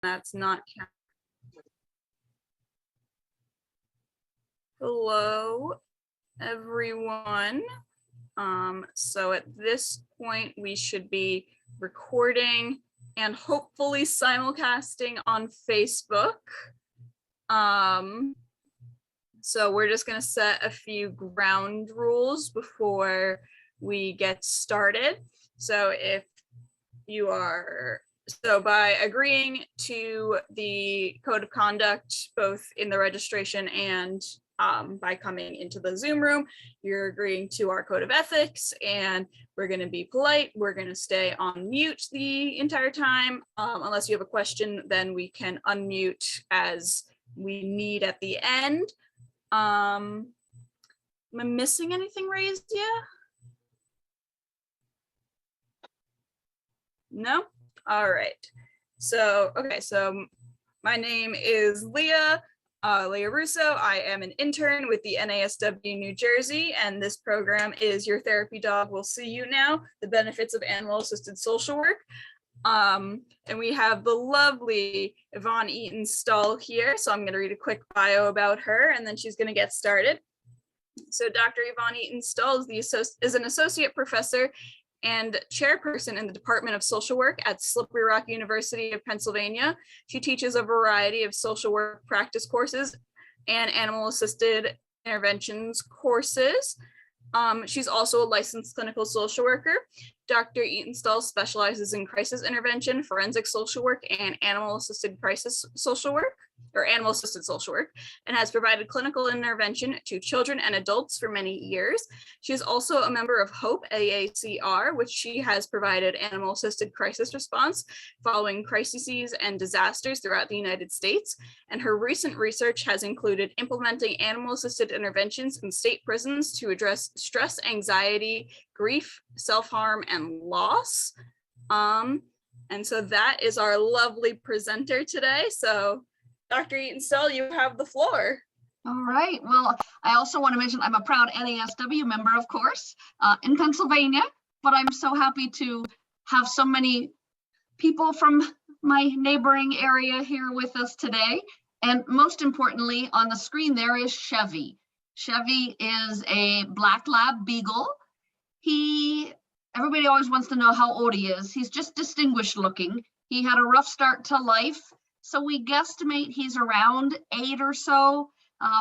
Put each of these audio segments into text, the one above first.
that's not counting. Hello, everyone. So at this point, we should be recording and hopefully simulcasting on Facebook. So we're just going to set a few ground rules before we get started. So by agreeing to the code of conduct, both in the registration and by coming into the Zoom room, you're agreeing to our code of ethics, and we're going to be polite. We're going to stay on mute the entire time. Unless you have a question, then we can unmute as we need at the end. Am I missing anything, Razia? No? All right. So my name is Leah Russo. I am an intern with the NASW New Jersey, and this program is Your Therapy Dog Will See You Now, the benefits of animal-assisted social work. And we have the lovely Yvonne Eaton-Stull here. So I'm going to read a quick bio about her, and then she's going to get started. So Dr. Yvonne Eaton-Stull is an associate professor and chairperson in the Department of Social Work at Slippery Rock University of Pennsylvania. She teaches a variety of social work practice courses and animal-assisted interventions courses. She's also a licensed clinical social worker. Dr. Eaton-Stull specializes in crisis intervention, forensic social work, and animal-assisted crisis social work, or animal-assisted social work, and has provided clinical intervention to children and adults for many years. She is also a member of HOPE AACR, which she has provided animal-assisted crisis response following crises and disasters throughout the United States. And her recent research has included implementing animal-assisted interventions in state prisons to address stress, anxiety, grief, self-harm, and loss. And so that is our lovely presenter today. So Dr. Eaton-Stull, you have the floor. All right. Well, I also want to mention I'm a proud NASW member, of course, in Pennsylvania, but I'm so happy to have so many people from my neighboring area here with us today. And most importantly, on the screen there is Chevy. Chevy is a black lab beagle. Everybody always wants to know how old he is. He's just distinguished looking. He had a rough start to life, so we guesstimate he's around 8 or so,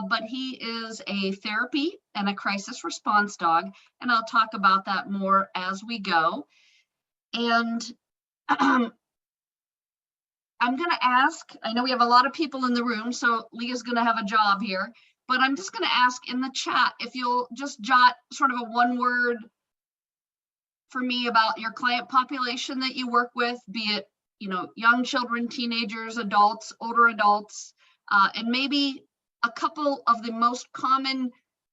but he is a therapy and a crisis response dog, and I'll talk about that more as we go. And I'm going to ask, I know we have a lot of people in the room, so Leah's going to have a job here, but I'm just going to ask in the chat if you'll just jot sort of a one-word for me about your client population that you work with, be it young children, teenagers, adults, older adults, and maybe a couple of the most common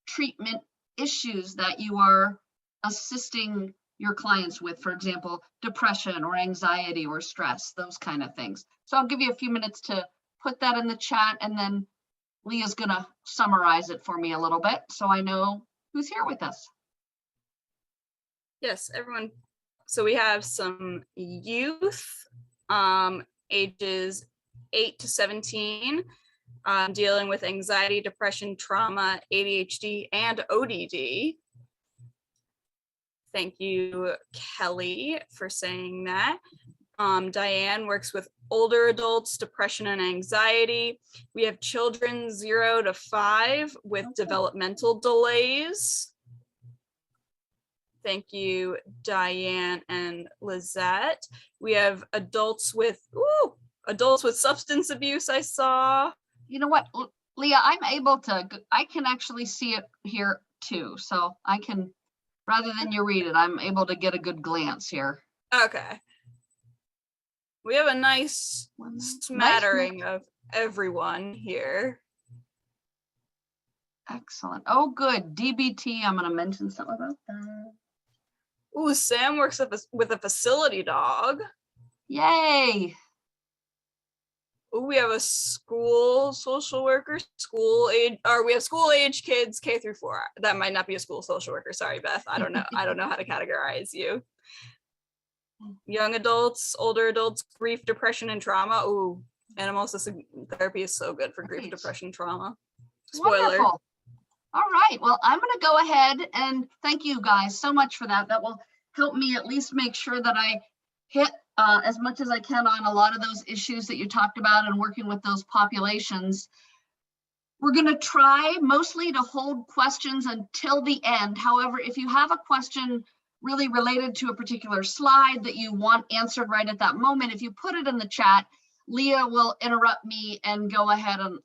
treatment issues that you are assisting your clients with, for example, depression or anxiety or stress, those kind of things. So I'll give you a few minutes to put that in the chat, and then Leah's gonna summarize it for me a little bit so I know who's here with us. Yes, everyone. So we have some youth, ages 8 to 17, dealing with anxiety, depression, trauma, ADHD, and ODD. Thank you, Kelly, for saying that. Diane works with older adults, depression and anxiety. We have children 0 to 5 with developmental delays. Thank you, Diane and Lizette. We have adults with substance abuse, I saw. You know what, Leah, I can actually see it here too. So I can, rather than you read it, I'm able to get a good glance here. Okay. We have a nice smattering of everyone here. Excellent. Oh, good. DBT, I'm going to mention something about that. Ooh, Sam works with a facility dog. Yay. Ooh, we have a school social worker, we have school age kids K through 4. That might not be a school social worker. Sorry, Beth. I don't know. I don't know how to categorize you. Young adults, older adults, grief, depression, and trauma. Ooh, Animal assisted therapy is so good for grief, Great. depression, trauma. Spoiler. Wonderful. All right. Well, I'm going to go ahead and thank you guys so much for that. That will help me at least make sure that I hit as much as I can on a lot of those issues that you talked about and working with those populations. We're going to try mostly to hold questions until the end. However, if you have a question really related to a particular slide that you want answered right at that moment, if you put it in the chat, Leah will interrupt me and go ahead and,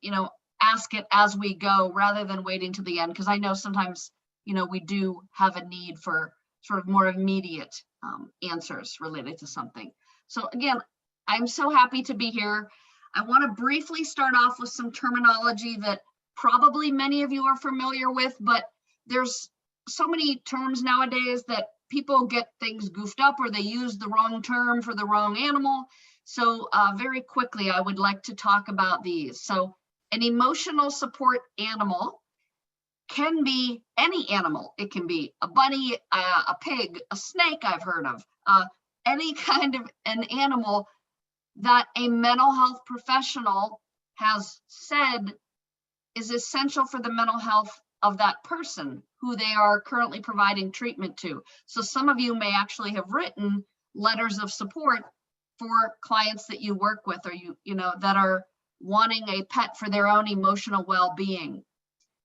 ask it as we go rather than waiting to the end, because I know sometimes, we do have a need for sort of more immediate answers related to something. So again, I'm so happy to be here. I want to briefly start off with some terminology that probably many of you are familiar with, but there's so many terms nowadays that people get things goofed up or they use the wrong term for the wrong animal. So very quickly, I would like to talk about these. So an emotional support animal can be any animal. It can be a bunny, a pig, a snake I've heard of, any kind of an animal that a mental health professional has said is essential for the mental health of that person who they are currently providing treatment to. So some of you may actually have written letters of support for clients that you work with, or that are wanting a pet for their own emotional well-being.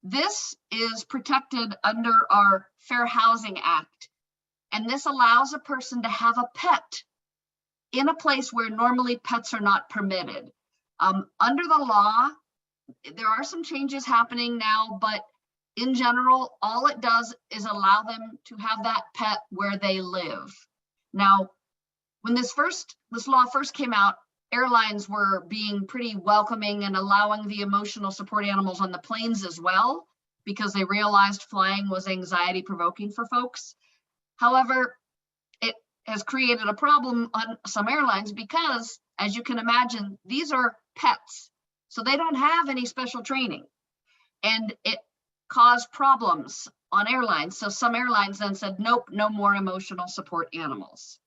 This is protected under our Fair Housing Act, and this allows a person to have a pet in a place where normally pets are not permitted. Under the law, there are some changes happening now, but in general, all it does is allow them to have that pet where they live. Now, when this law first came out, airlines were being pretty welcoming and allowing the emotional support animals on the planes as well, because they realized flying was anxiety provoking for folks. However, it has created a problem on some airlines because, as you can imagine, these are pets. So they don't have any special training, and it caused problems on airlines. So some airlines then said, nope, no more emotional support animals.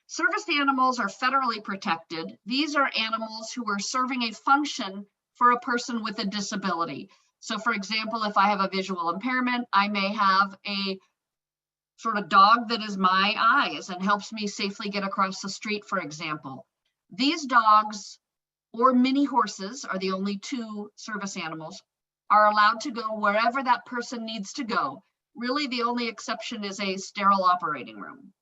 Service animals are federally protected. These are animals who are serving a function for a person with a disability. So for example, if I have a visual impairment, I may have a sort of dog that is my eyes and helps me safely get across the street, for example. These dogs or mini horses are the only two service animals are allowed to go wherever that person needs to go. Really, the only exception is a sterile operating room.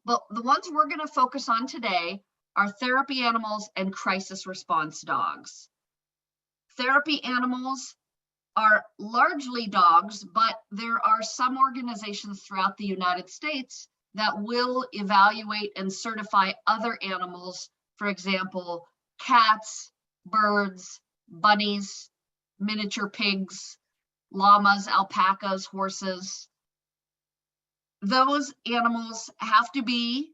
But the ones we're going to focus on today are therapy animals and crisis response dogs. Therapy animals are largely dogs, but there are some organizations throughout the United States that will evaluate and certify other animals, for example, cats, birds, bunnies, miniature pigs, llamas, alpacas, horses. Those animals have to be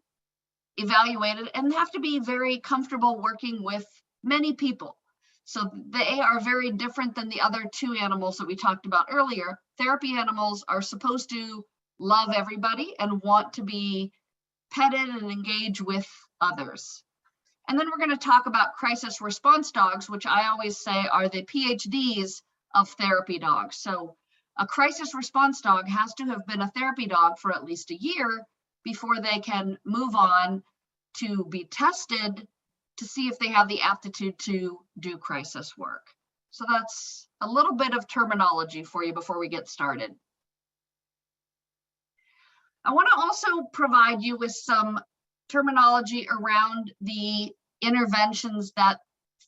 evaluated and have to be very comfortable working with many people. So they are very different than the other two animals that we talked about earlier. Therapy animals are supposed to love everybody and want to be petted and engage with others. And then we're going to talk about crisis response dogs, which I always say are the PhDs of therapy dogs. So a crisis response dog has to have been a therapy dog for at least a year before they can move on to be tested to see if they have the aptitude to do crisis work. So that's a little bit of terminology for you before we get started. I want to also provide you with some terminology around the interventions that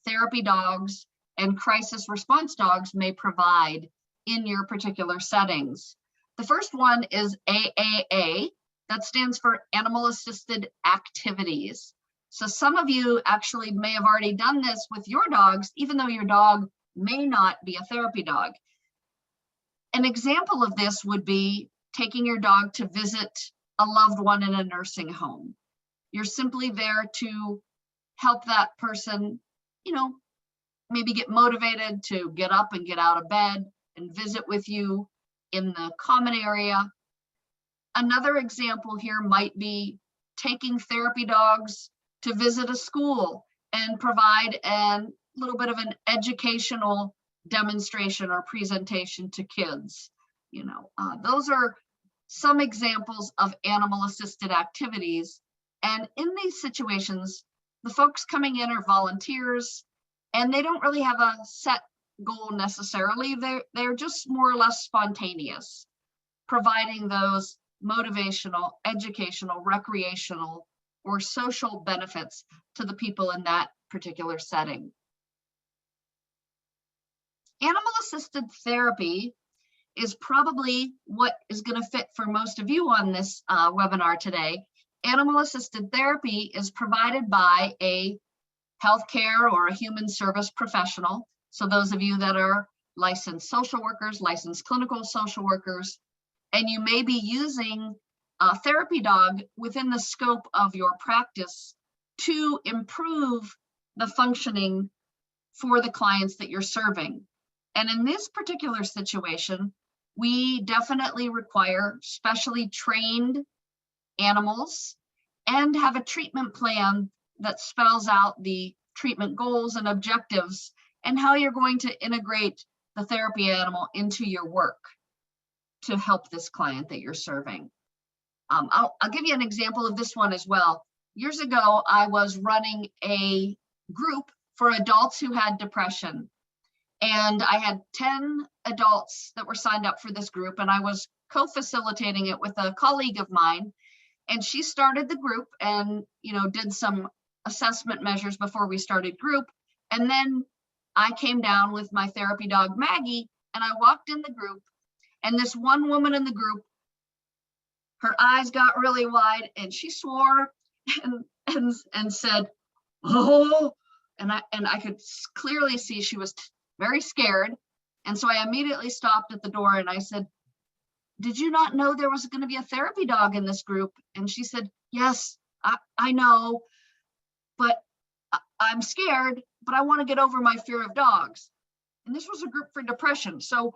therapy dogs and crisis response dogs may provide in your particular settings. The first one is AAA. That stands for Animal Assisted Activities. So some of you actually may have already done this with your dogs, even though your dog may not be a therapy dog. An example of this would be taking your dog to visit a loved one in a nursing home. You're simply there to help that person, maybe get motivated to get up and get out of bed and visit with you in the common area. Another example here might be taking therapy dogs to visit a school and provide a little bit of an educational demonstration or presentation to kids. Those are some examples of animal-assisted activities. And in these situations, the folks coming in are volunteers, and they don't really have a set goal necessarily. They're just more or less spontaneous, providing those motivational, educational, recreational, or social benefits to the people in that particular setting. Animal-assisted therapy is probably what is going to fit for most of you on this webinar today. Animal-assisted therapy is provided by a healthcare or a human service professional. So those of you that are licensed social workers, licensed clinical social workers, and you may be using a therapy dog within the scope of your practice to improve the functioning for the clients that you're serving. And in this particular situation, we definitely require specially trained animals and have a treatment plan that spells out the treatment goals and objectives and how you're going to integrate the therapy animal into your work to help this client that you're serving. I'll give you an example of this one as well. Years ago, I was running a group for adults who had depression. And I had 10 adults that were signed up for this group, and I was co-facilitating it with a colleague of mine. And she started the group and, did some assessment measures before we started group. And then I came down with my therapy dog, Maggie, and I walked in the group, and this one woman in the group, her eyes got really wide and she swore and said, "Oh," and I could clearly see she was very scared. And so I immediately stopped at the door and I said, "Did you not know there was going to be a therapy dog in this group?" And she said, "Yes, I know, but I'm scared, but I want to get over my fear of dogs." And this was a group for depression. So,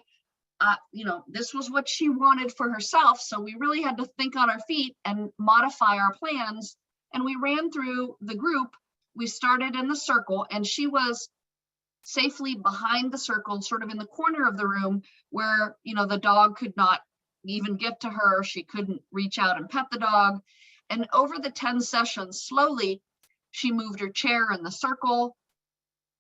this was what she wanted for herself. So we really had to think on our feet and modify our plans. And we ran through the group. We started in the circle, and she was safely behind the circle, sort of in the corner of the room where, the dog could not even get to her. She couldn't reach out and pet the dog. And over the 10 sessions, slowly, she moved her chair in the circle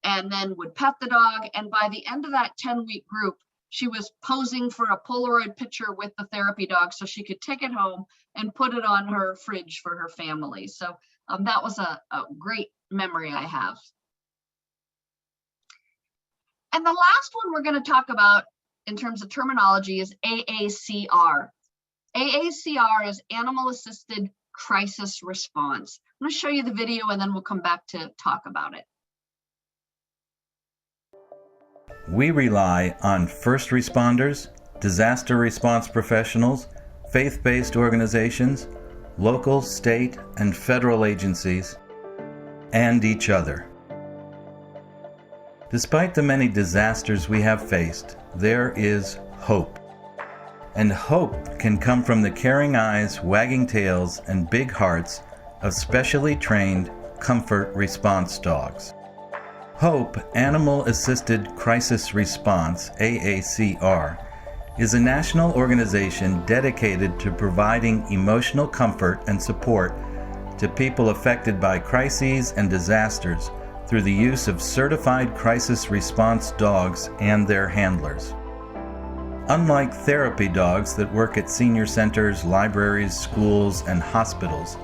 and then would pet the dog. And by the end of that 10-week group, she was posing for a Polaroid picture with the therapy dog so she could take it home and put it on her fridge for her family. So that was a great memory I have. And the last one we're going to talk about in terms of terminology is AACR. AACR is Animal Assisted Crisis Response. I'm going to show you the video and then we'll come back to talk about it. We rely on first responders, disaster response professionals, faith-based organizations, local, state, and federal agencies, and each other. Despite the many disasters we have faced, there is hope. And hope can come from the caring eyes, wagging tails, and big hearts of specially trained comfort response dogs. HOPE, Animal Assisted Crisis Response, AACR, is a national organization dedicated to providing emotional comfort and support to people affected by crises and disasters through the use of certified crisis response dogs and their handlers. Unlike therapy dogs that work at senior centers, libraries, schools, and hospitals,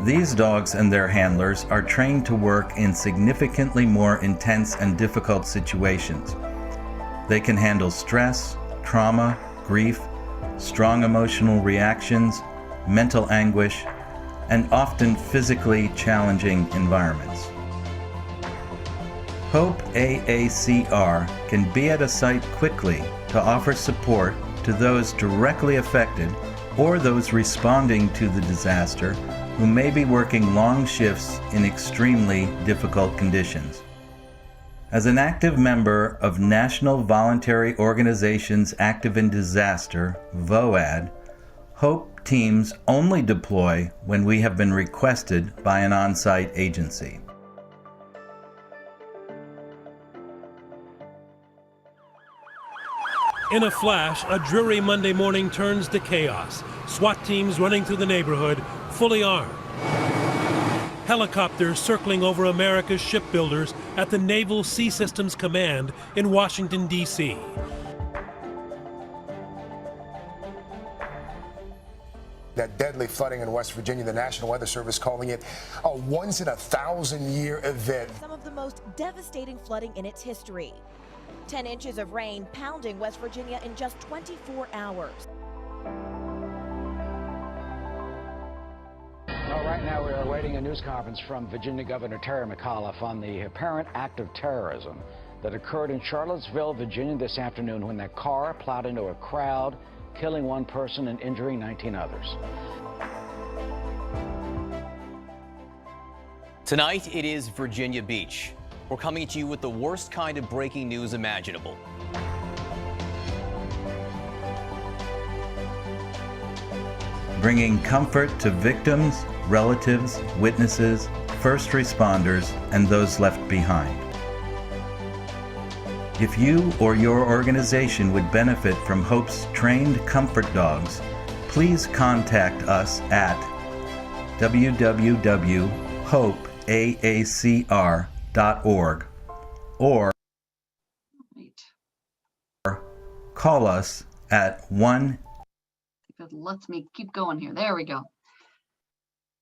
these dogs and their handlers are trained to work in significantly more intense and difficult situations. They can handle stress, trauma, grief, strong emotional reactions, mental anguish, and often physically challenging environments. HOPE AACR can be at a site quickly to offer support to those directly affected or those responding to the disaster who may be working long shifts in extremely difficult conditions. As an active member of National Voluntary Organizations Active in Disaster, VOAD, HOPE teams only deploy when we have been requested by an on-site agency. In a flash, a dreary Monday morning turns to chaos. SWAT teams running through the neighborhood, fully armed. Helicopters circling over America's shipbuilders at the Naval Sea Systems Command in Washington, D.C. That deadly flooding in West Virginia, the National Weather Service calling it a once-in-a-thousand-year event. Some of the most devastating flooding in its history. 10 inches of rain pounding West Virginia in just 24 hours. Well, right now we are awaiting a news conference from Virginia Governor Terry McAuliffe on the apparent act of terrorism that occurred in Charlottesville, Virginia this afternoon when that car plowed into a crowd, killing one person and injuring 19 others. Tonight, it is Virginia Beach. We're coming to you with the worst kind of breaking news imaginable. Bringing comfort to victims, relatives, witnesses, first responders, and those left behind. If you or your organization would benefit from HOPE's trained comfort dogs, please contact us at www.hopeaacr.org or call us at 1. If it lets me keep going here. There we go.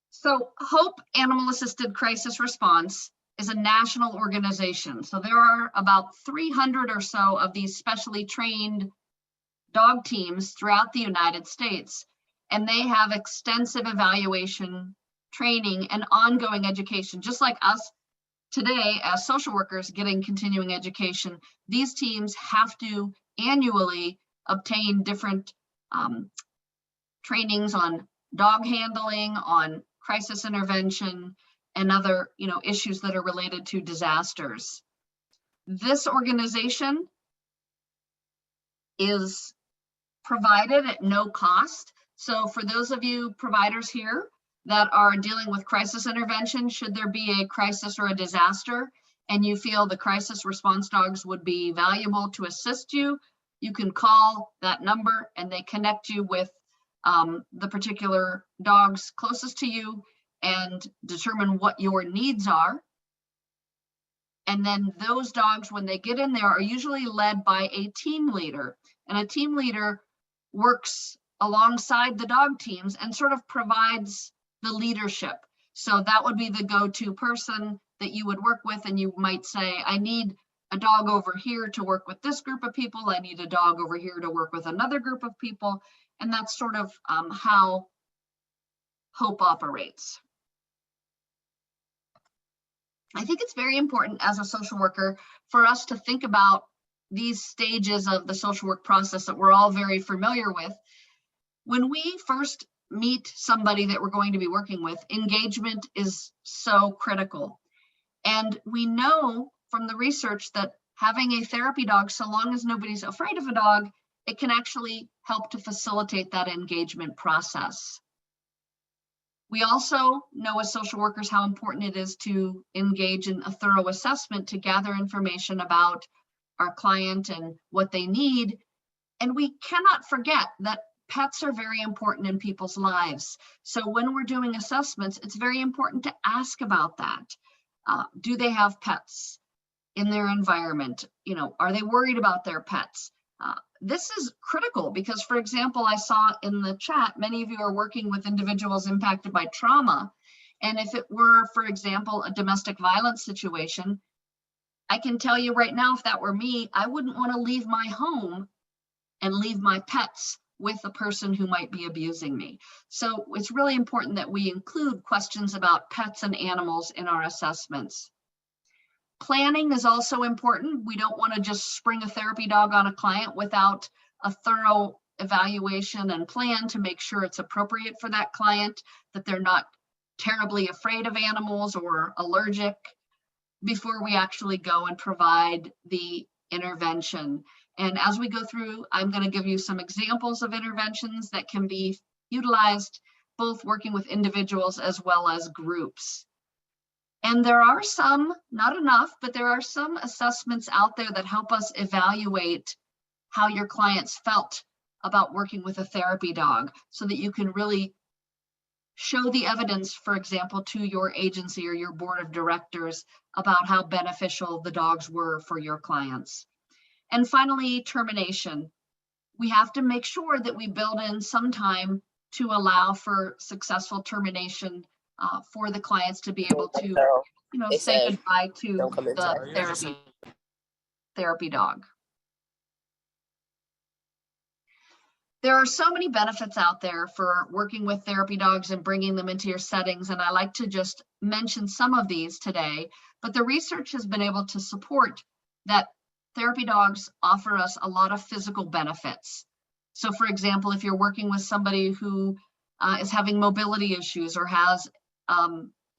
So HOPE Animal Assisted Crisis Response is a national organization. So there are about 300 or so of these specially trained dog teams throughout the United States, and they have extensive evaluation, training, and ongoing education. Just like us today as social workers getting continuing education, these teams have to annually obtain different trainings on dog handling, on crisis intervention, and other, issues that are related to disasters. This organization is provided at no cost. So for those of you providers here that are dealing with crisis intervention, should there be a crisis or a disaster, and you feel the crisis response dogs would be valuable to assist you, you can call that number and they connect you with the particular dogs closest to you and determine what your needs are. And then those dogs, when they get in there, are usually led by a team leader. And a team leader works alongside the dog teams and sort of provides the leadership. So that would be the go-to person that you would work with. And you might say, I need a dog over here to work with this group of people. I need a dog over here to work with another group of people. And that's sort of how HOPE operates. I think it's very important as a social worker for us to think about these stages of the social work process that we're all very familiar with. When we first meet somebody that we're going to be working with, engagement is so critical. And we know from the research that having a therapy dog, so long as nobody's afraid of a dog, it can actually help to facilitate that engagement process. We also know as social workers how important it is to engage in a thorough assessment to gather information about our client and what they need. And we cannot forget that pets are very important in people's lives. So when we're doing assessments, it's very important to ask about that. Do they have pets in their environment? Are they worried about their pets? This is critical because, for example, I saw in the chat, many of you are working with individuals impacted by trauma. And if it were, for example, a domestic violence situation, I can tell you right now, if that were me, I wouldn't want to leave my home and leave my pets with a person who might be abusing me. So it's really important that we include questions about pets and animals in our assessments. Planning is also important. We don't want to just spring a therapy dog on a client without a thorough evaluation and plan to make sure it's appropriate for that client, that they're not terribly afraid of animals or allergic before we actually go and provide the intervention. And as we go through, I'm going to give you some examples of interventions that can be, utilized both working with individuals as well as groups. And there are some, not enough, but there are some assessments out there that help us evaluate how your clients felt about working with a therapy dog, so that you can really show the evidence, for example, to your agency or your board of directors about how beneficial the dogs were for your clients. And finally, termination. We have to make sure that we build in some time to allow for successful termination for the clients to be able to, say goodbye to the therapy dog. There are so many benefits out there for working with therapy dogs and bringing them into your settings, and I like to just mention some of these today, but the research has been able to support that therapy dogs offer us a lot of physical benefits. So for example, if you're working with somebody who is having mobility issues or has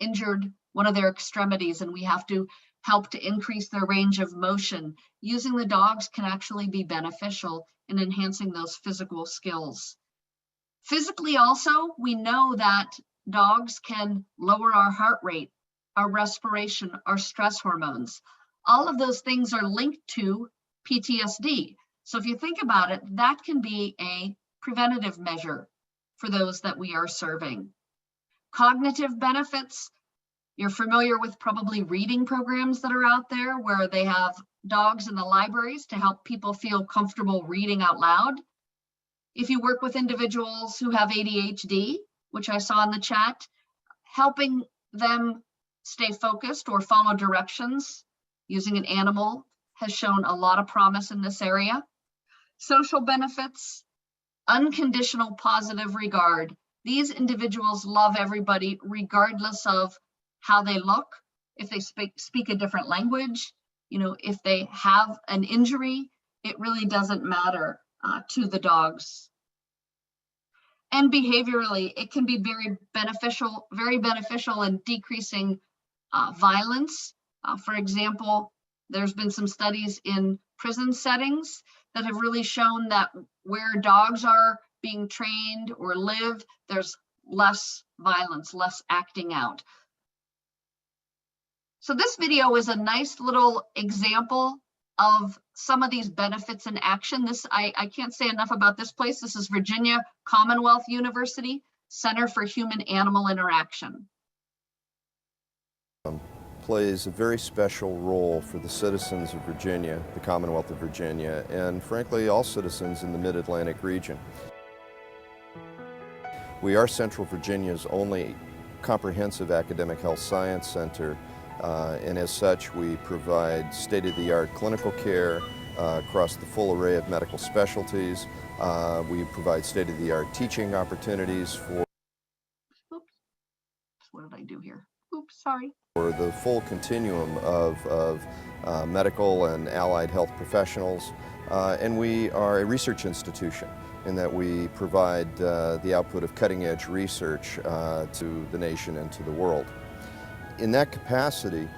injured one of their extremities and we have to help to increase their range of motion, using the dogs can actually be beneficial in enhancing those physical skills. Physically also, we know that dogs can lower our heart rate, our respiration, our stress hormones. All of those things are linked to PTSD. So if you think about it, that can be a preventative measure for those that we are serving. Cognitive benefits, you're familiar with probably reading programs that are out there where they have dogs in the libraries to help people feel comfortable reading out loud. If you work with individuals who have ADHD, which I saw in the chat, helping them stay focused or follow directions using an animal has shown a lot of promise in this area. Social benefits, unconditional positive regard. These individuals love everybody regardless of how they look, if they speak a different language, if they have an injury, it really doesn't matter to the dogs. And behaviorally, it can be very beneficial in decreasing violence. For example, there's been some studies in prison settings that have really shown that where dogs are being trained or live, there's less violence, less acting out. So this video is a nice little example of some of these benefits in action. I can't say enough about this place. This is Virginia Commonwealth University Center for Human-Animal Interaction. Plays a very special role for the citizens of Virginia, the Commonwealth of Virginia, and frankly all citizens in the Mid-Atlantic region. We are Central Virginia's only comprehensive academic health science center, and as such we provide state-of-the-art clinical care across the full array of medical specialties. We provide state-of-the-art teaching opportunities for... Oops, what did I do here? Oops, sorry. For the full continuum of medical and allied health professionals, and we are a research institution in that we provide the output of cutting-edge research to the nation and to the world. In that capacity,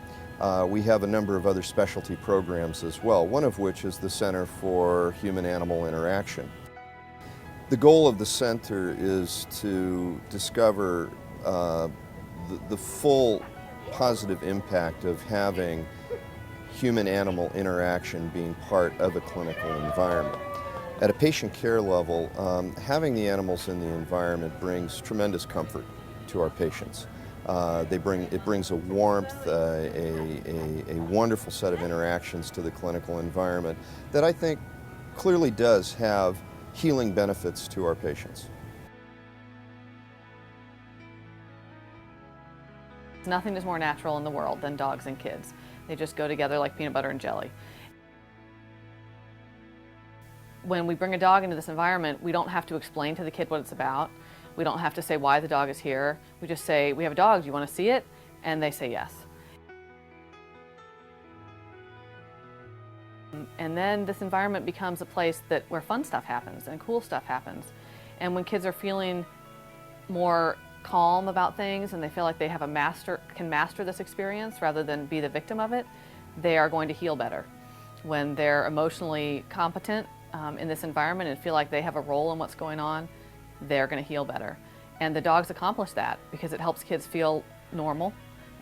we have a number of other specialty programs as well, one of which is the Center for Human-Animal Interaction. The goal of the center is to discover the full positive impact of having human-animal interaction being part of a clinical environment. At a patient care level, having the animals in the environment brings tremendous comfort to our patients. It brings a warmth, a wonderful set of interactions to the clinical environment that I think clearly does have healing benefits to our patients. Nothing is more natural in the world than dogs and kids. They just go together like peanut butter and jelly. When we bring a dog into this environment, we don't have to explain to the kid what it's about. We don't have to say why the dog is here. We just say, we have a dog, do you want to see it? And they say yes. And then this environment becomes a place where fun stuff happens and cool stuff happens. And when kids are feeling more calm about things and they feel like they have can master this experience rather than be the victim of it, they are going to heal better. When they're emotionally competent in this environment and feel like they have a role in what's going on, they're going to heal better. And the dogs accomplish that because it helps kids feel normal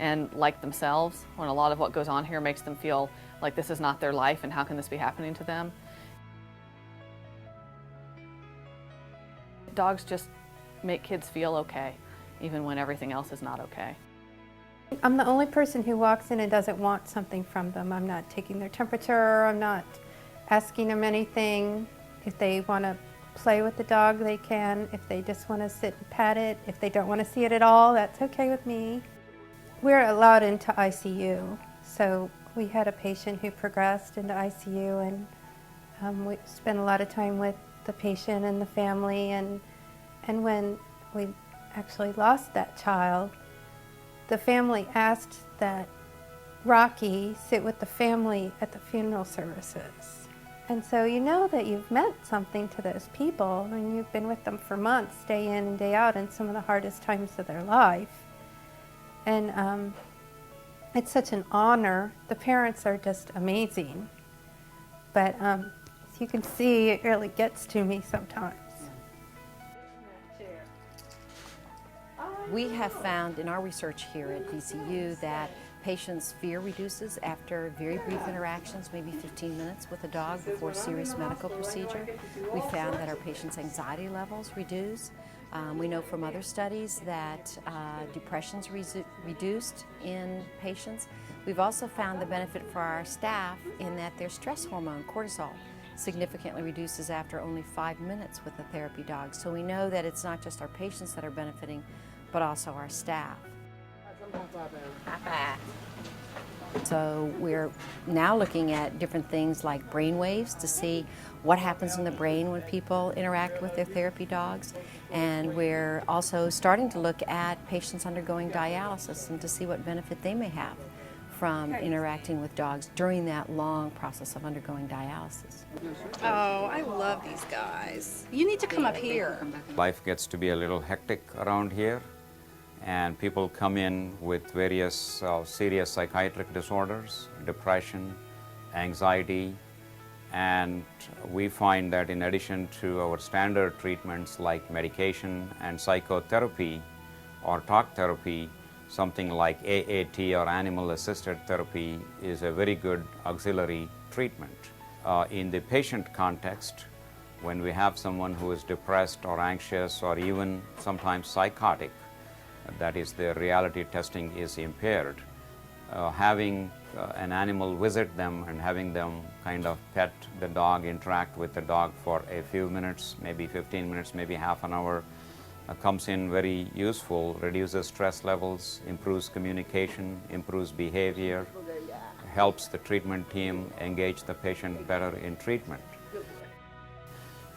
and like themselves, when a lot of what goes on here makes them feel like this is not their life and how can this be happening to them. Dogs just make kids feel okay, even when everything else is not okay. I'm the only person who walks in and doesn't want something from them. I'm not taking their temperature, I'm not asking them anything. If they want to play with the dog, they can. If they just want to sit and pat it, if they don't want to see it at all, that's okay with me. We're allowed into ICU, so we had a patient who progressed into ICU, and we spent a lot of time with the patient and the family, and when we actually lost that child, the family asked that Rocky sit with the family at the funeral services. And so you know that you've meant something to those people, and you've been with them for months, day in and day out, in some of the hardest times of their life. And it's such an honor. The parents are just amazing. But as you can see, it really gets to me sometimes. We have found in our research here at VCU that patients' fear reduces after very brief interactions, maybe 15 minutes with a dog before a serious medical procedure. We found that our patients' anxiety levels reduce. We know from other studies that depression's reduced in patients. We've also found the benefit for our staff in that their stress hormone, cortisol, significantly reduces after only 5 minutes with a therapy dog. So we know that it's not just our patients that are benefiting, but also our staff. So we're now looking at different things like brain waves to see what happens in the brain when people interact with their therapy dogs. And we're also starting to look at patients undergoing dialysis and to see what benefit they may have from interacting with dogs during that long process of undergoing dialysis. Oh, I love these guys. You need to come up here. Life gets to be a little hectic around here, and people come in with various serious psychiatric disorders, depression, anxiety, and we find that in addition to our standard treatments like medication and psychotherapy or talk therapy, something like AAT or animal-assisted therapy is a very good auxiliary treatment. In the patient context, when we have someone who is depressed or anxious or even sometimes psychotic, that is, their reality testing is impaired, having an animal visit them and having them kind of pet the dog, interact with the dog for a few minutes, maybe 15 minutes, maybe half an hour, comes in very useful, reduces stress levels, improves communication, improves behavior, helps the treatment team engage the patient better in treatment.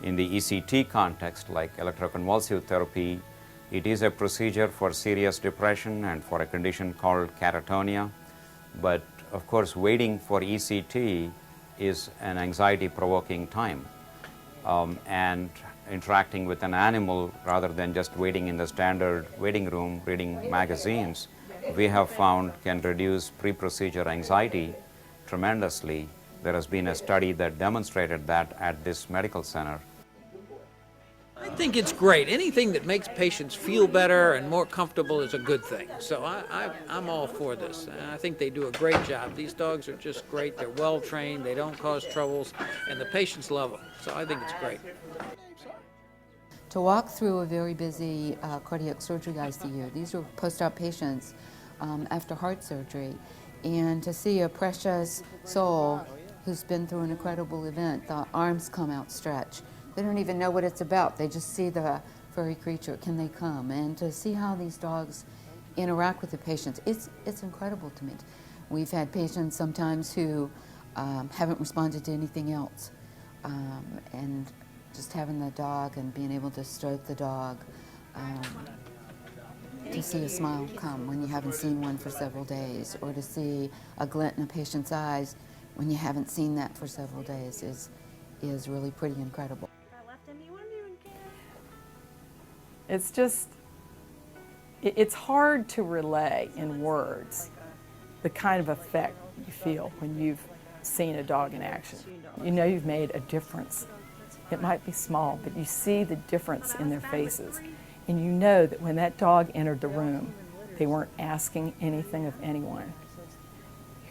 In the ECT context, like electroconvulsive therapy, it is a procedure for serious depression and for a condition called catatonia. But of course, waiting for ECT is an anxiety-provoking time. And interacting with an animal rather than just waiting in the standard waiting room reading magazines, we have found can reduce pre-procedure anxiety tremendously. There has been a study that demonstrated that at this medical center. I think it's great. Anything that makes patients feel better and more comfortable is a good thing. So I'm all for this. I think they do a great job. These dogs are just great. They're well trained. They don't cause troubles, and the patients love them. So I think it's great. To walk through a very busy cardiac surgery ICU, these are post-op patients after heart surgery, and to see a precious soul who's been through an incredible event, the arms come outstretched. They don't even know what it's about. They just see the furry creature. Can they come? And to see how these dogs interact with the patients, it's incredible to me. We've had patients sometimes who haven't responded to anything else, and just having the dog and being able to stroke the dog, to see a smile come when you haven't seen one for several days, or to see a glint in a patient's eyes when you haven't seen that for several days is really pretty incredible. It's just, it's hard to relay in words the kind of effect you feel when you've seen a dog in action. You know you've made a difference It might be small, but you see the difference in their faces. And you know that when that dog entered the room, they weren't asking anything of anyone.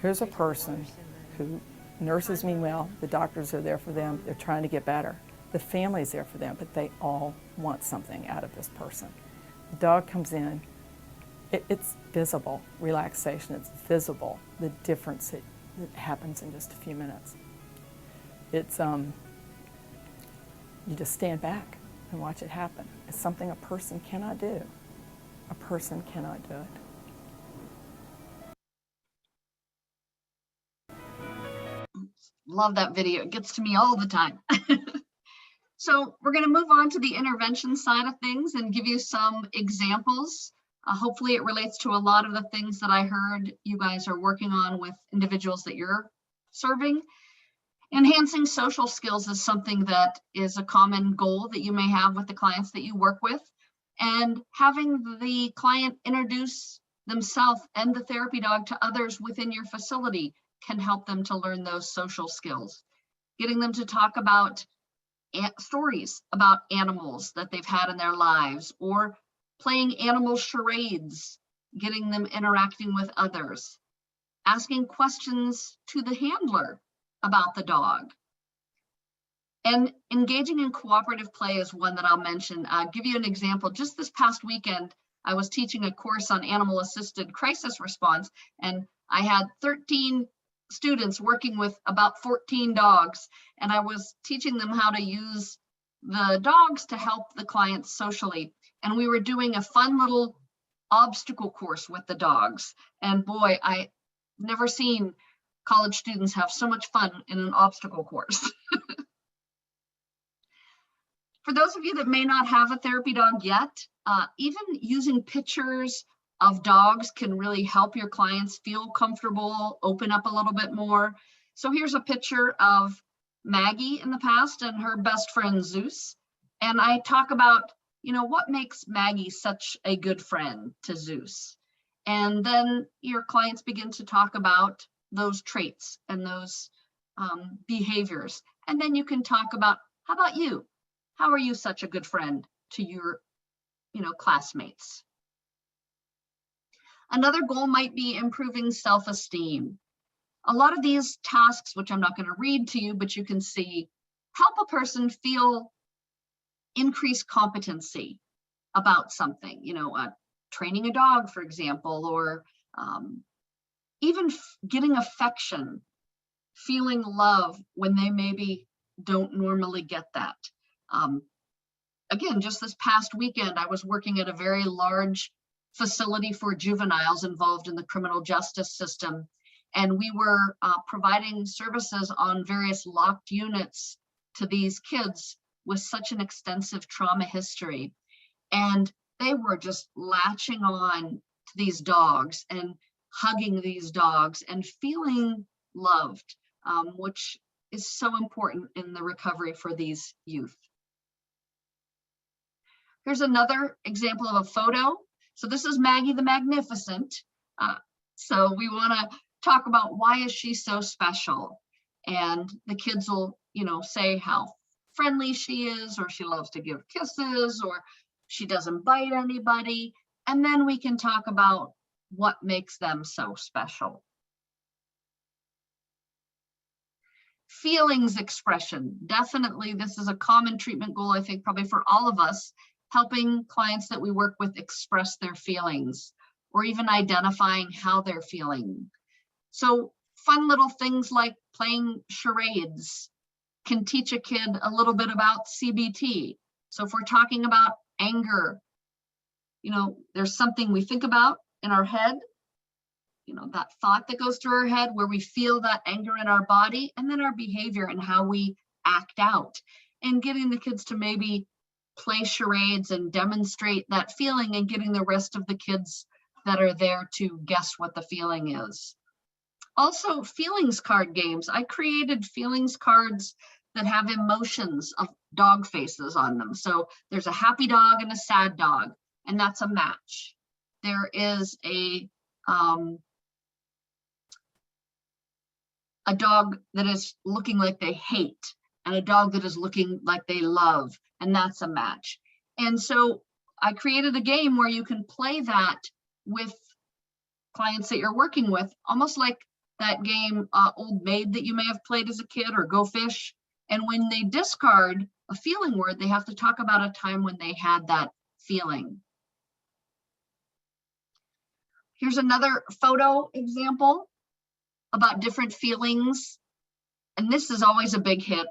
Here's a person who nurses mean well, the doctors are there for them, they're trying to get better. The family's there for them, but they all want something out of this person. The dog comes in, it's visible, relaxation, it's visible, the difference that happens in just a few minutes. It's, you just stand back and watch it happen. It's something a person cannot do. A person cannot do it. Love that video. It gets to me all the time. So we're going to move on to the intervention side of things and give you some examples. Hopefully it relates to a lot of the things that I heard you guys are working on with individuals that you're serving. Enhancing social skills is something that is a common goal that you may have with the clients that you work with. And having the client introduce themselves and the therapy dog to others within your facility can help them to learn those social skills. Getting them to talk about stories about animals that they've had in their lives, or playing animal charades, getting them interacting with others, asking questions to the handler about the dog. And engaging in cooperative play is one that I'll mention. I'll give you an example. Just this past weekend, I was teaching a course on animal-assisted crisis response, and I had 13 students working with about 14 dogs, and I was teaching them how to use the dogs to help the clients socially. And we were doing a fun little obstacle course with the dogs. And boy, I've never seen college students have so much fun in an obstacle course. For those of you that may not have a therapy dog yet, even using pictures of dogs can really help your clients feel comfortable, open up a little bit more. So here's a picture of Maggie in the past and her best friend Zeus. And I talk about, you know, what makes Maggie such a good friend to Zeus. And then your clients begin to talk about those traits and those behaviors. And then you can talk about, how about you? How are you such a good friend to your, classmates? Another goal might be improving self-esteem. A lot of these tasks, which I'm not going to read to you, but you can see, help a person feel increased competency about something, training a dog, for example, or even getting affection, feeling love when they maybe don't normally get that. Again, just this past weekend, I was working at a very large facility for juveniles involved in the criminal justice system. And we were providing services on various locked units to these kids with such an extensive trauma history. And they were just latching on to these dogs and hugging these dogs and feeling loved, which is so important in the recovery for these youth. Here's another example of a photo. So this is Maggie the Magnificent. So we want to talk about, why is she so special? And the kids will, say how friendly she is, or she loves to give kisses, or she doesn't bite anybody. And then we can talk about what makes them so special. Feelings expression. Definitely, this is a common treatment goal, I think, probably for all of us, helping clients that we work with express their feelings, or even identifying how they're feeling. So fun little things like playing charades can teach a kid a little bit about CBT. So if we're talking about anger, there's something we think about in our head, that thought that goes through our head where we feel that anger in our body, and then our behavior and how we act out, and getting the kids to maybe play charades and demonstrate that feeling, and getting the rest of the kids that are there to guess what the feeling is. Also, feelings card games. I created feelings cards that have emotions of dog faces on them. So there's a happy dog and a sad dog, and that's a match. There is a dog that is looking like they hate, and a dog that is looking like they love, and that's a match. And so I created a game where you can play that with clients that you're working with, almost like that game Old Maid that you may have played as a kid, or Go Fish. And when they discard a feeling word, they have to talk about a time when they had that feeling. Here's another photo example about different feelings. And this is always a big hit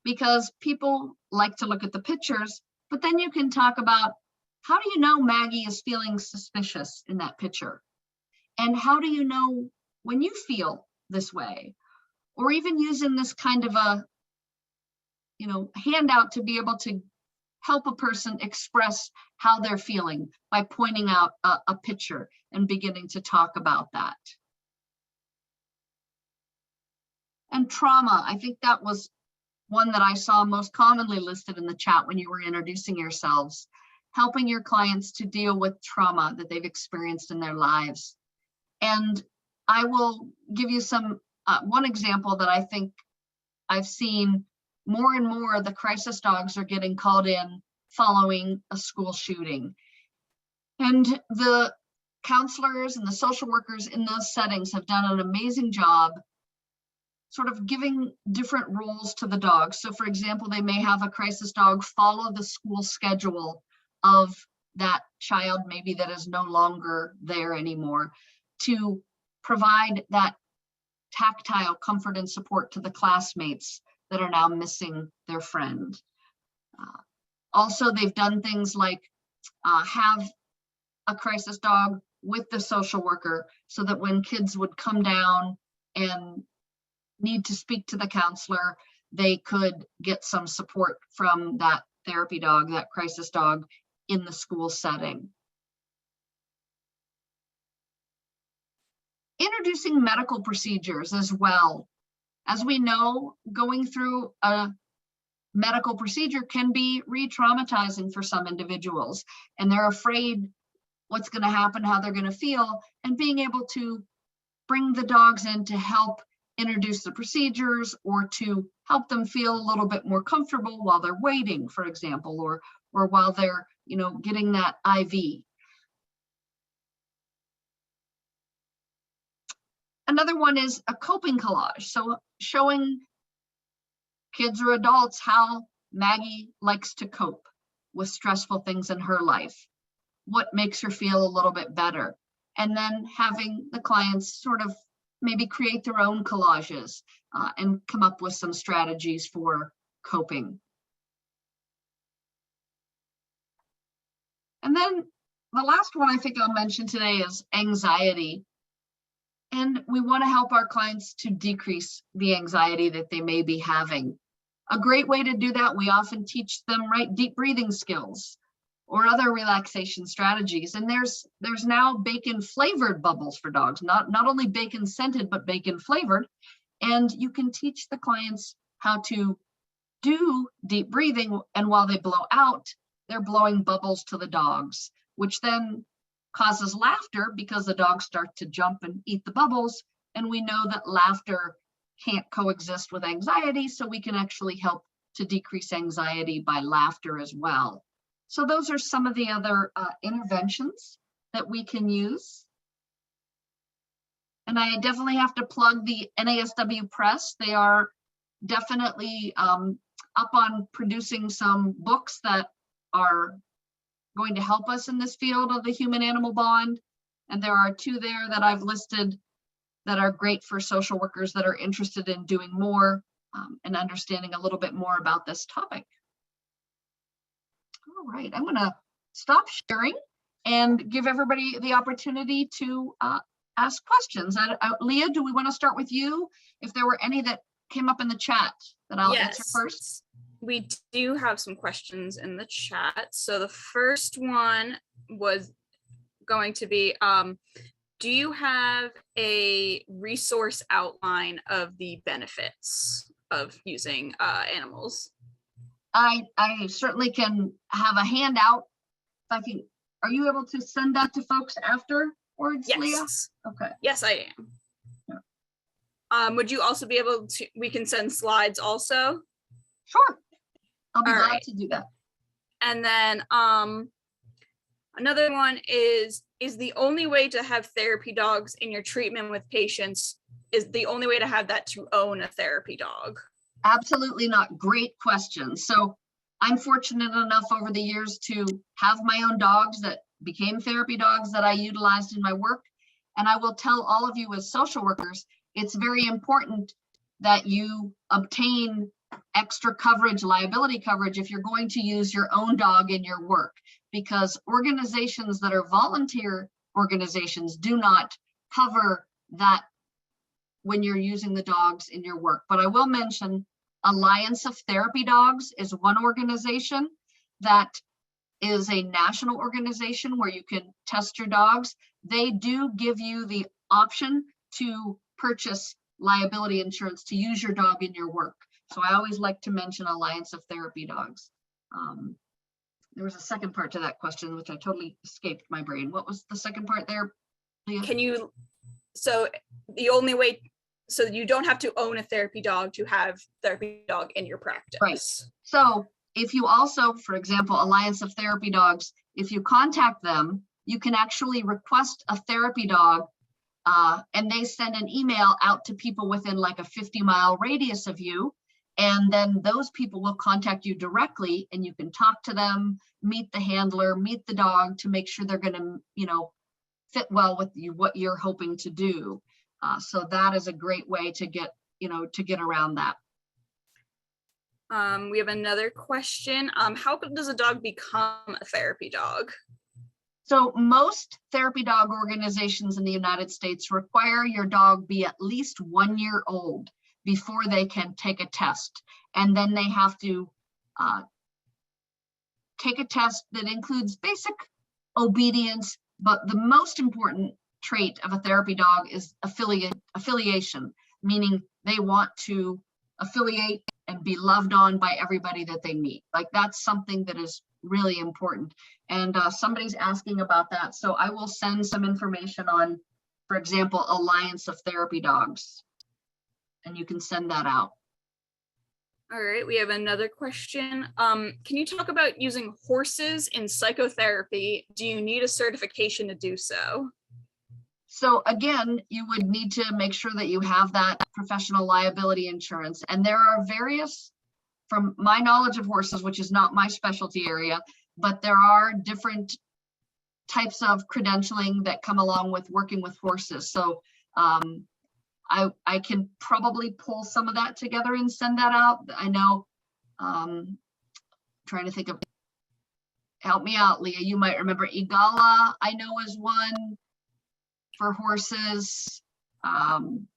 because people like to look at the pictures, but then you can talk about, how do you know Maggie is feeling suspicious in that picture? And how do you know when you feel this way? Or even using this kind of a, handout to be able to help a person express how they're feeling by pointing out a picture and beginning to talk about that. And trauma, I think that was one that I saw most commonly listed in the chat when you were introducing yourselves, helping your clients to deal with trauma that they've experienced in their lives. And I will give you some one example that I think I've seen more and more. The crisis dogs are getting called in following a school shooting. And the counselors and the social workers in those settings have done an amazing job sort of giving different roles to the dogs. So for example, they may have a crisis dog follow the school schedule of that child, maybe that is no longer there anymore, to provide that tactile comfort and support to the classmates that are now missing their friend. Also, they've done things like have a crisis dog with the social worker so that when kids would come down and need to speak to the counselor, they could get some support from that therapy dog, that crisis dog, in the school setting. Introducing medical procedures as well. As we know, going through a medical procedure can be re-traumatizing for some individuals, and they're afraid what's going to happen, how they're going to feel, and being able to bring the dogs in to help introduce the procedures or to help them feel a little bit more comfortable while they're waiting, for example, or while they're getting that IV. Another one is a coping collage. So showing kids or adults how Maggie likes to cope with stressful things in her life, what makes her feel a little bit better, and then having the clients sort of maybe create their own collages and come up with some strategies for coping. And then the last one I think I'll mention today is anxiety. And we want to help our clients to decrease the anxiety that they may be having. A great way to do that, we often teach them deep breathing skills or other relaxation strategies. And there's now bacon flavored bubbles for dogs, not only bacon scented, but bacon flavored. And you can teach the clients how to do deep breathing. And while they blow out, they're blowing bubbles to the dogs, which then causes laughter because the dogs start to jump and eat the bubbles. And we know that laughter can't coexist with anxiety, so we can actually help to decrease anxiety by laughter as well. So those are some of the other interventions that we can use. And I definitely have to plug the NASW Press. They are definitely up on producing some books that are going to help us in this field of the human-animal bond. And there are 2 there that I've listed that are great for social workers that are interested in doing more and understanding a little bit more about this topic. All right, I'm going to stop sharing and give everybody the opportunity to ask questions. Leah, do we want to start with you? If there were any that came up in the chat that I'll answer first. We do have some questions in the chat. So the first one was going to be, do you have a resource outline of the benefits of using animals? I certainly can have a handout. If I can, are you able to send that to folks afterwards, Yes. Leah? Okay. Yes, I am. Would you also be able to, we can send slides also? Sure. I'll be All glad right. to do that. And then another one is the only way to have therapy dogs in your treatment with patients, is the only way to have that to own a therapy dog? Absolutely not. Great question. So I'm fortunate enough over the years to have my own dogs that became therapy dogs that I utilized in my work. And I will tell all of you as social workers, it's very important that you obtain extra coverage, liability coverage, if you're going to use your own dog in your work, because organizations that are volunteer organizations do not cover that when you're using the dogs in your work. But I will mention Alliance of Therapy Dogs is one organization that is a national organization where you can test your dogs. They do give you the option to purchase liability insurance to use your dog in your work. So I always like to mention Alliance of Therapy Dogs. There was a second part to that question, which I totally escaped my brain. What was the second part there, Leah? Can you, so the only way, so you don't have to own a therapy dog to have therapy dog in your practice. Right. So if you also, for example, Alliance of Therapy Dogs, if you contact them, you can actually request a therapy dog, and they send an email out to people within like a 50-mile radius of you. And then those people will contact you directly, and you can talk to them, meet the handler, meet the dog to make sure they're going to, you know, fit well with you, what you're hoping to do. So that is a great way to get, you know, to get around that. We have another question. How does a dog become a therapy dog? So most therapy dog organizations in the United States require your dog be at least 1 year old before they can take a test. And then they have to take a test that includes basic obedience, but the most important trait of a therapy dog is affiliation, meaning they want to affiliate and be loved on by everybody that they meet. Like that's something that is really important. And somebody's asking about that. So I will send some information on, for example, Alliance of Therapy Dogs, and you can send that out. All right, we have another question. Can you talk about using horses in psychotherapy? Do you need a certification to do so? So again, you would need to make sure that you have that professional liability insurance. And there are various, from my knowledge of horses, which is not my specialty area, but there are different types of credentialing that come along with working with horses. So I can probably pull some of that together and send that out. I know, trying to think of, help me out, Leah, you might remember Igala, I know is one for horses. But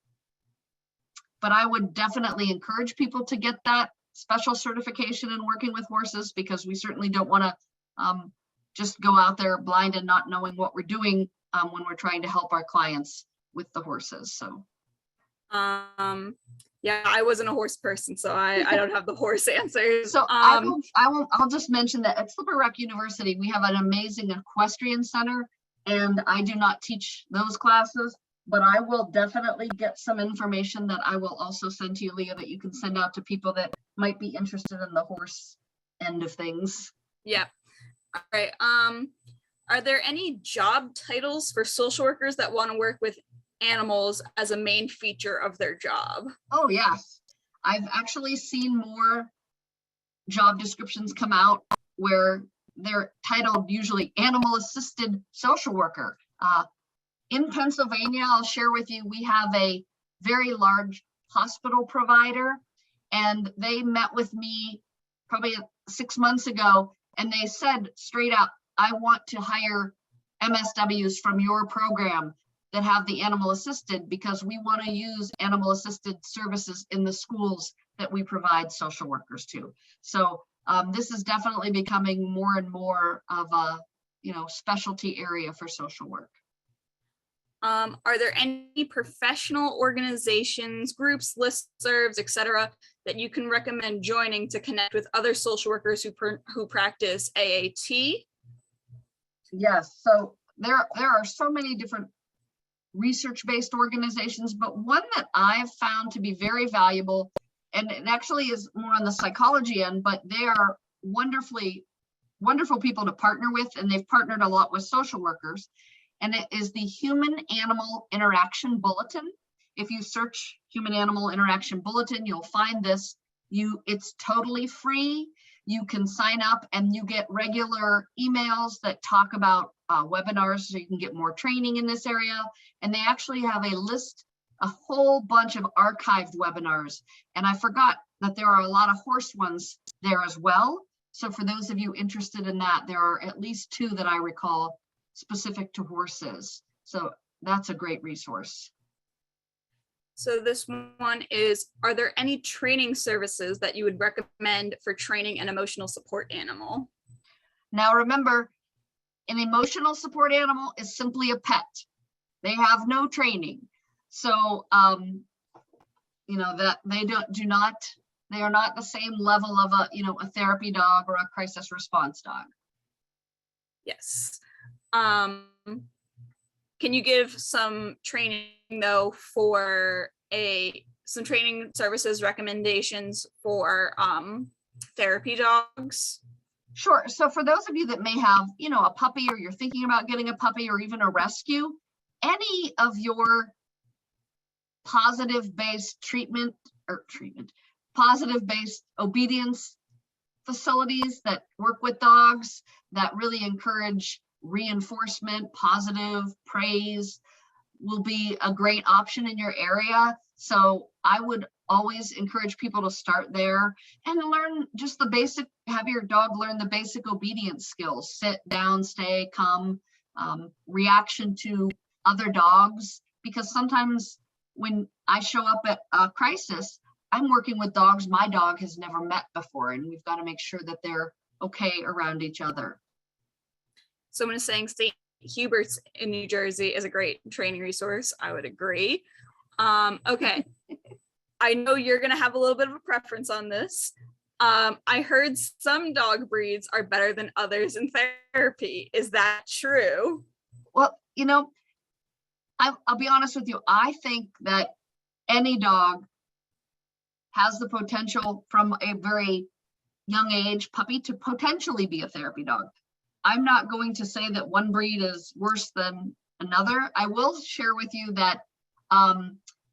I would definitely encourage people to get that special certification in working with horses, because we certainly don't want to just go out there blind and not knowing what we're doing when we're trying to help our clients with the horses. So yeah, I wasn't a horse person, so I don't have the horse answers. So I'll just mention that at Slippery Rock University, we have an amazing equestrian center, and I do not teach those classes, but I will definitely get some information that I will also send to you, Leah, that you can send out to people that might be interested in the horse end of things. Yeah. All right. Are there any job titles for social workers that want to work with animals as a main feature of their job? Oh, yes. I've actually seen more job descriptions come out where they're titled usually animal assisted social worker. In Pennsylvania, I'll share with you, we have a very large hospital provider, and they met with me probably 6 months ago, and they said straight up, I want to hire MSWs from your program that have the animal assisted, because we want to use animal assisted services in the schools that we provide social workers to. So this is definitely becoming more and more of a, you know, specialty area for social work. Are there any professional organizations, groups, listservs, etc., that you can recommend joining to connect with other social workers who practice AAT? Yes, so there are so many different research-based organizations, but one that I've found to be very valuable and it actually is more on the psychology end, but they are wonderful people to partner with, and they've partnered a lot with social workers. And it is the Human Animal Interaction Bulletin. If you search Human Animal Interaction Bulletin, you'll find this. It's totally free. You can sign up and you get regular emails that talk about webinars, so you can get more training in this area. And they actually have a whole bunch of archived webinars. And I forgot that there are a lot of horse ones there as well. So for those of you interested in that, there are at least 2 that I recall specific to horses. So that's a great resource. So this one is, are there any training services that you would recommend for training an emotional support animal? Now remember, an emotional support animal is simply a pet. They have no training. So, you know, that they are not the same level of a therapy dog or a crisis response dog. Yes. Can you give some training though for some training services recommendations for therapy dogs? Sure. So for those of you that may have, a puppy, or you're thinking about getting a puppy, or even a rescue, any of your positive-based positive-based obedience facilities that work with dogs, that really encourage reinforcement, positive praise, will be a great option in your area. So I would always encourage people to start there and learn just the basic, have your dog learn the basic obedience skills: sit, down, stay, come, reaction to other dogs. Because sometimes when I show up at a crisis, I'm working with dogs my dog has never met before, and we've got to make sure that they're okay around each other. Someone is saying St. Hubert's in New Jersey is a great training resource. I would agree. Okay. I know you're going to have a little bit of a preference on this. I heard some dog breeds are better than others in therapy. Is that true? Well, I'll be honest with you. I think that any dog has the potential from a very young age, puppy, to potentially be a therapy dog. I'm not going to say that one breed is worse than another. I will share with you that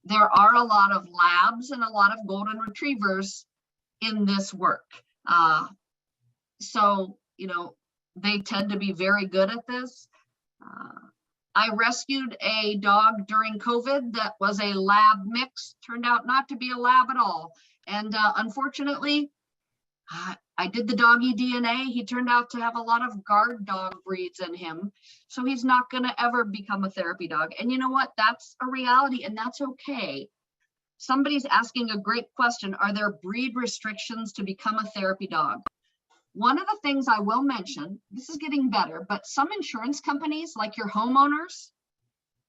there are a lot of labs and a lot of golden retrievers in this work. So, they tend to be very good at this. I rescued a dog during COVID that was a lab mix, turned out not to be a lab at all. And unfortunately, I did the doggy DNA. He turned out to have a lot of guard dog breeds in him. So he's not going to ever become a therapy dog. And you know what? That's a reality, and that's okay. Somebody's asking a great question. Are there breed restrictions to become a therapy dog? One of the things I will mention, this is getting better, but some insurance companies, like your homeowners,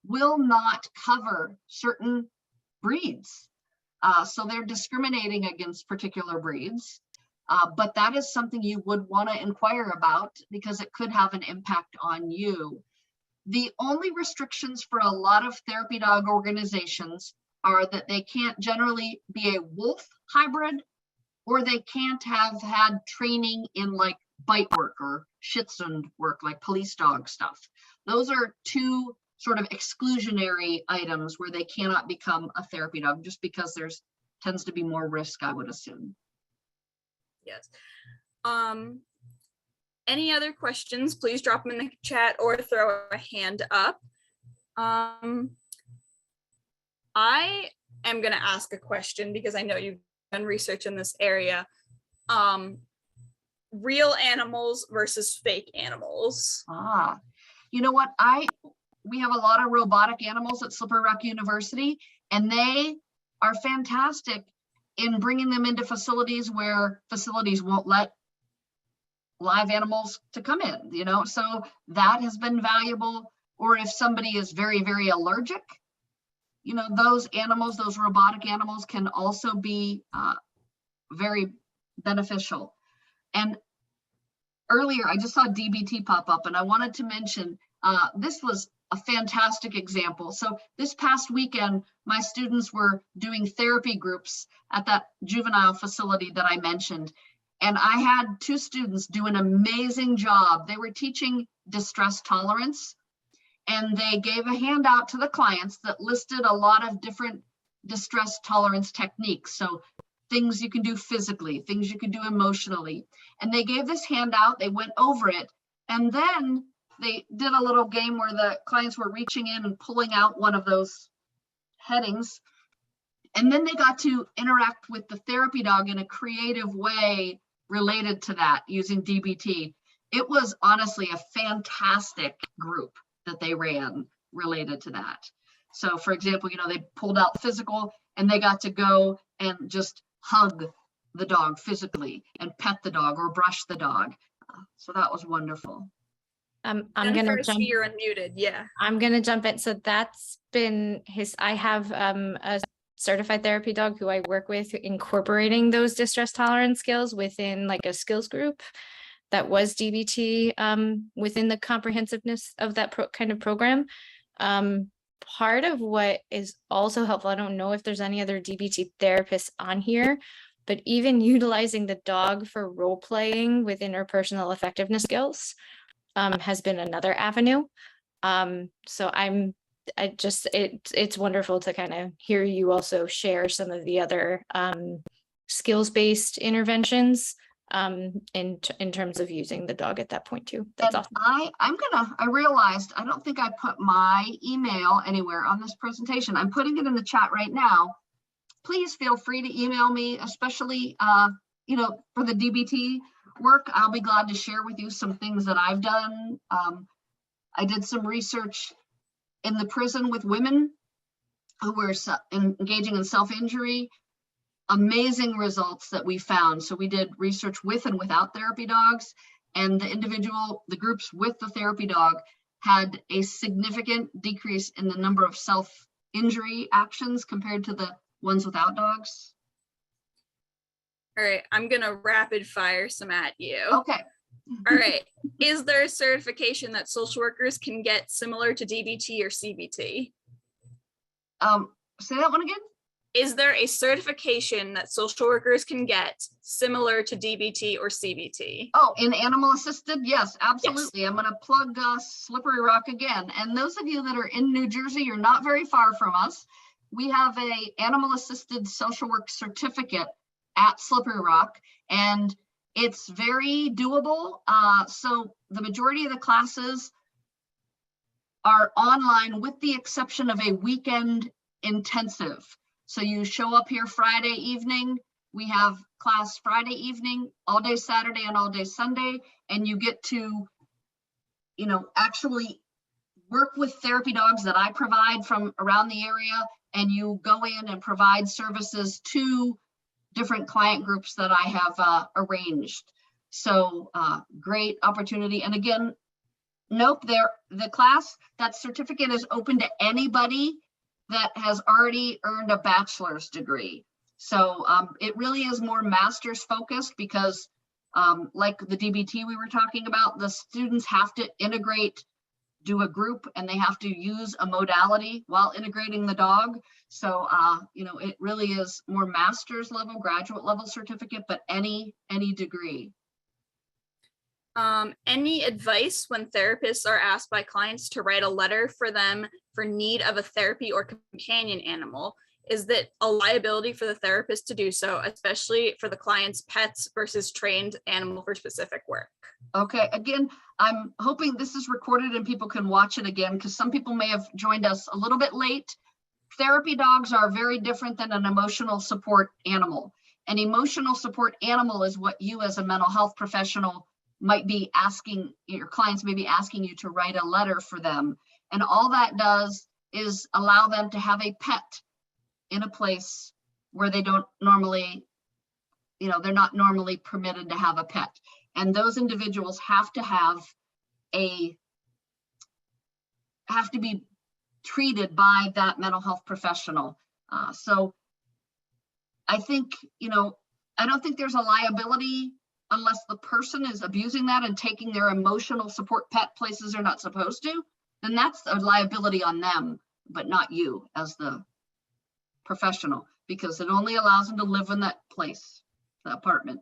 will not cover certain breeds. So they're discriminating against particular breeds. But that is something you would want to inquire about, because it could have an impact on you. The only restrictions for a lot of therapy dog organizations are that they can't generally be a wolf hybrid, or they can't have had training in like bite work or Schitzhund work, like police dog stuff. Those are 2 sort of exclusionary items where they cannot become a therapy dog, just because there's tends to be more risk, I would assume. Yes. Any other questions, please drop them in the chat or throw a hand up. I am going to ask a question because I know you've done research in this area. Real animals versus fake animals. You know what? We have a lot of robotic animals at Slippery Rock University, and they are fantastic in bringing them into facilities where facilities won't let live animals to come in, so that has been valuable. Or if somebody is very, very allergic, those animals, those robotic animals, can also be very beneficial. And earlier, I just saw DBT pop up, and I wanted to mention, this was a fantastic example. So this past weekend, my students were doing therapy groups at that juvenile facility that I mentioned. And I had 2 students do an amazing job. They were teaching distress tolerance, and they gave a handout to the clients that listed a lot of different distress tolerance techniques. So things you can do physically, things you can do emotionally. And they gave this handout, they went over it, and then they did a little game where the clients were reaching in and pulling out one of those headings. And then they got to interact with the therapy dog in a creative way related to that using DBT. It was honestly a fantastic group that they ran related to that. So for example, they pulled out physical, and they got to go and just hug the dog physically and pet the dog or brush the dog. So that was wonderful. I'm gonna jump. You're unmuted. Yeah. I'm gonna jump in. So that's been I have a certified therapy dog who I work with, incorporating those distress tolerance skills within like a skills group that was DBT within the comprehensiveness of that kind of program. Part of what is also helpful, I don't know if there's any other DBT therapists on here, but even utilizing the dog for role playing with interpersonal effectiveness skills has been another avenue. So it's wonderful to kind of hear you also share some of the other skills-based interventions in terms of using the dog at that point too. That's awesome. I realized I don't think I put my email anywhere on this presentation. I'm putting it in the chat right now. Please feel free to email me, especially for the DBT work. I'll be glad to share with you some things that I've done. I did some research in the prison with women who were engaging in self-injury. Amazing results that we found. So we did research with and without therapy dogs, and the groups with the therapy dog had a significant decrease in the number of self-injury actions compared to the ones without dogs. All right, I'm gonna rapid fire some at you. Okay. All right. Is there a certification that social workers can get similar to DBT or CBT? Say that one again. Is there a certification that social workers can get similar to DBT or CBT? Oh, in animal assisted? Yes, absolutely. Yes. I'm going to plug Slippery Rock again. And those of you that are in New Jersey, you're not very far from us. We have a animal assisted social work certificate at Slippery Rock, and it's very doable. So the majority of the classes are online with the exception of a weekend intensive. So you show up here Friday evening, we have class Friday evening, all day Saturday and all day Sunday, and you get to, actually work with therapy dogs that I provide from around the area, and you go in and provide services to different client groups that I have arranged. So great opportunity. And again, nope, that certificate is open to anybody that has already earned a bachelor's degree. So it really is more master's focused because like the DBT we were talking about, the students have to do a group, and they have to use a modality while integrating the dog. So, it really is more master's level, graduate level certificate, but any degree. Any advice when therapists are asked by clients to write a letter for them for need of a therapy or companion animal? Is that a liability for the therapist to do so, especially for the client's pets versus trained animal for specific work? Okay, again, I'm hoping this is recorded and people can watch it again, because some people may have joined us a little bit late. Therapy dogs are very different than an emotional support animal. An emotional support animal is what you as a mental health professional might be asking, your clients may be asking you to write a letter for them. And all that does is allow them to have a pet in a place where they don't normally, they're not normally permitted to have a pet. And those individuals have to be treated by that mental health professional. So I think, I don't think there's a liability unless the person is abusing that and taking their emotional support pet places they're not supposed to. then that's a liability on them, but not you as the professional, because it only allows them to live in that place, the apartment.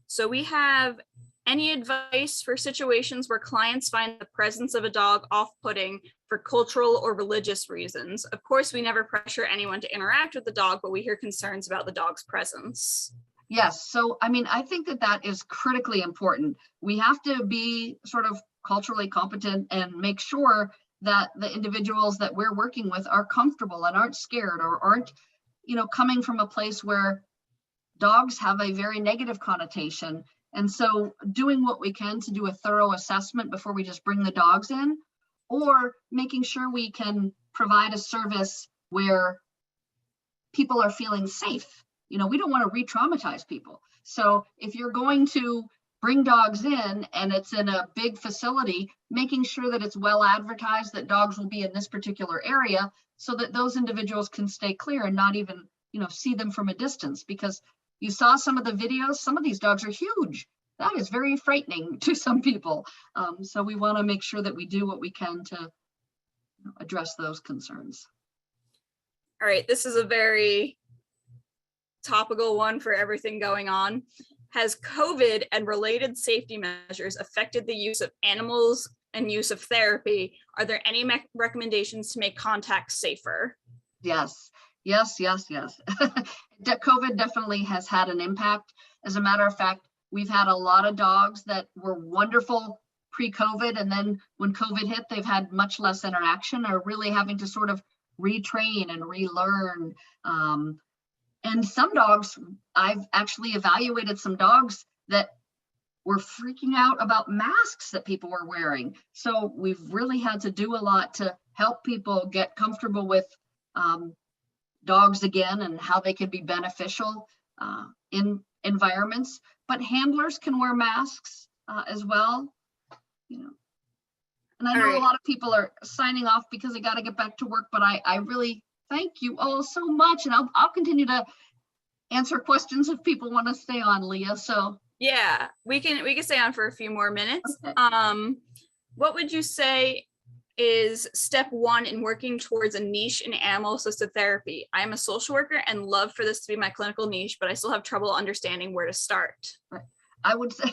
So we have any advice for situations where clients find the presence of a dog off-putting for cultural or religious reasons? Of course, we never pressure anyone to interact with the dog, but we hear concerns about the dog's presence. Yes, so I mean, I think that that is critically important. We have to be sort of culturally competent and make sure that the individuals that we're working with are comfortable and aren't scared or aren't, coming from a place where dogs have a very negative connotation. And so doing what we can to do a thorough assessment before we just bring the dogs in, or making sure we can provide a service where people are feeling safe. We don't want to re-traumatize people. So if you're going to bring dogs in and it's in a big facility, making sure that it's well advertised that dogs will be in this particular area so that those individuals can stay clear and not even, see them from a distance. Because you saw some of the videos, some of these dogs are huge. That is very frightening to some people. So we want to make sure that we do what we can to address those concerns. All right, this is a very topical one for everything going on. Has COVID and related safety measures affected the use of animals and use of therapy? Are there any recommendations to make contact safer? Yes. COVID definitely has had an impact. As a matter of fact, we've had a lot of dogs that were wonderful pre-COVID, and then when COVID hit, they've had much less interaction, or really having to sort of retrain and relearn. And some dogs, I've actually evaluated some dogs that were freaking out about masks that people were wearing. So we've really had to do a lot to help people get comfortable with dogs again and how they can be beneficial in environments. But handlers can wear masks as well, And I know a lot of people are signing off because they got to get back to work, but I really thank you all so much. And I'll continue to answer questions if people want to stay on, Leah. So yeah, we can stay on for a few more minutes. Okay. What would you say is step one in working towards a niche in animal assisted therapy? I'm a social worker and love for this to be my clinical niche, but I still have trouble understanding where to start. I would say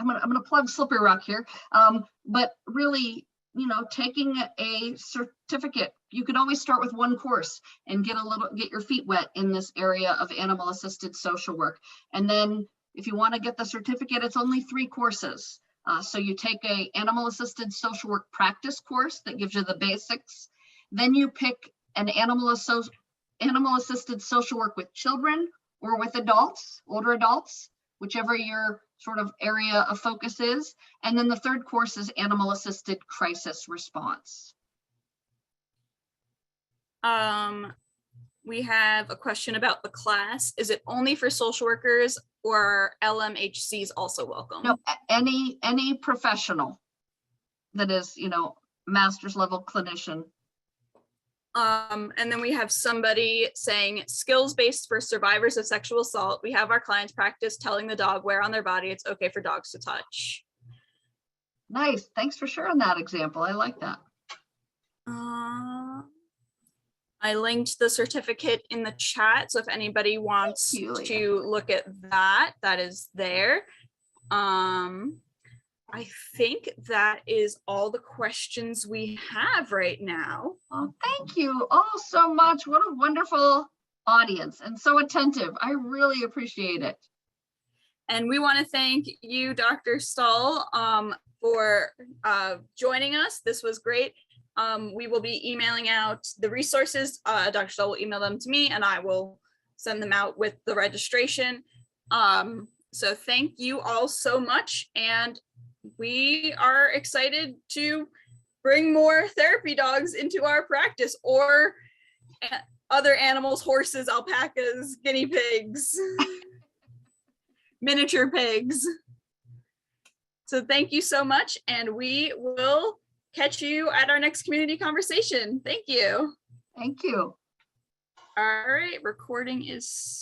I'm gonna plug Slippery Rock here, but really, taking a certificate. You could always start with one course and get your feet wet in this area of animal assisted social work. And then if you want to get the certificate, it's only 3 courses. So you take a animal assisted social work practice course that gives you the basics. Then you pick an animal assisted social work with children or with adults, older adults, whichever your sort of area of focus is. And then the 3rd course is animal assisted crisis response. We have a question about the class. Is it only for social workers, or are LMHCs also welcome? No, any professional that is, master's level clinician. And then we have somebody saying skills-based for survivors of sexual assault. We have our clients practice telling the dog where on their body it's okay for dogs to touch. Nice. Thanks for sharing that example. I like that. I linked the certificate in the chat, so if anybody wants to look at that, that is there. I think that is all the questions we have right now. Oh, thank you all so much. What a wonderful audience and so attentive. I really appreciate it. And we want to thank you, Dr. Stahl, for joining us. This was great. We will be emailing out the resources. Dr. Stahl will email them to me and I will send them out with the registration. So thank you all so much. And we are excited to bring more therapy dogs into our practice, or other animals, horses, alpacas, guinea pigs, miniature pigs. So thank you so much, and we will catch you at our next community conversation. Thank you. Thank you. All right, recording is